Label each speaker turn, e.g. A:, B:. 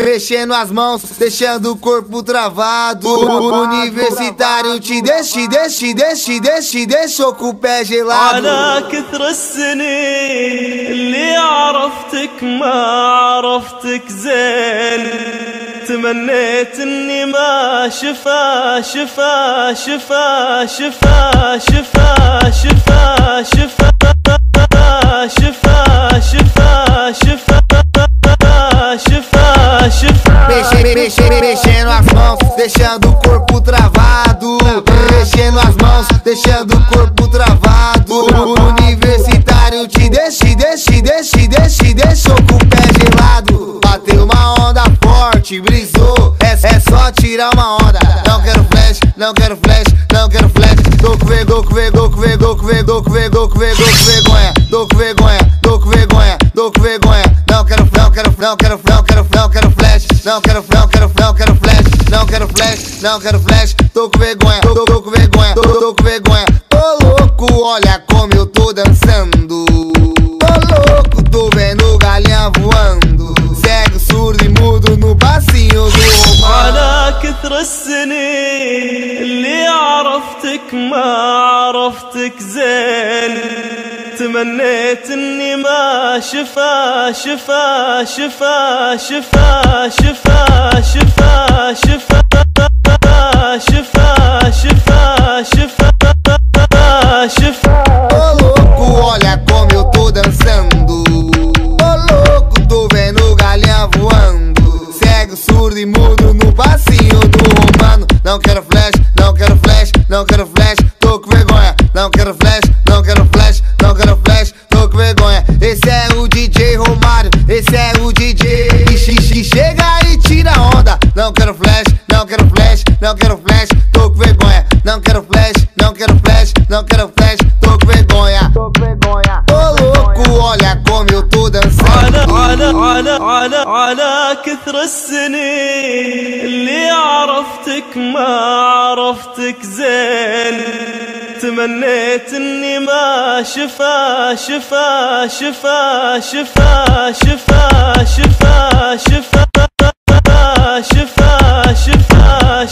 A: Mexendo as mãos, deixando o corpo travado. Universitário te deixou com o pé gelado.
B: على كثر السنين اللي عرفتك ما عرفتك زين، تمنيت اني ما شفا شفا شفا شفا شفا شفا شفا شفا شفا شفا
A: Mexendo as mãos, deixando o corpo travado. Mexendo as mãos, deixando o corpo travado. Universitário te deixou com o pé gelado. Bateu uma onda forte, brisou, é só tirar uma onda. Não quero flash, não quero flash, não quero flash. Tô com vergonha, tô com vergonha, tô com vergonha, tô com vergonha, tô com vergonha, tô com vergonha. Não quero flash, não quero flash, não quero flash, não quero flash. Tô com vergonha, tô com vergonha, tô com vergonha. Tô louco, olha como eu tô dançando. Tô louco, tô vendo galinha voando. Cego, surdo e mudo no passinho do romano.
B: على كثر السنين اللي عرفتك ما عرفتك زين، تمنيت اني ما شفا شفا شفا شفا شفا شفا شفا شفا شفا شفا شفا.
A: Tô louco, olha como eu tô dançando. Tô louco, tô vendo galinha voando. Cego, surdo e mudo no passinho do romano. Não quero flash, não quero flash, não quero flash. Tô com vergonha, não quero flash, não quero flash, não quero flash. Tô com vergonha. Esse é o DJ Romário, esse é o DJ que chega e tira onda. Não quero flash, não quero flash, não quero flash. Tô com vergonha, não quero flash, não quero flash, não quero flash. Tô com vergonha, tô com vergonha. Tô louco, olha como eu tô dançando.
B: على كثر السنين اللي عرفتك ما عرفتك زين، تمنيت اني ما شفا شفا شفا شفا شفا شفا شفا شفا شفا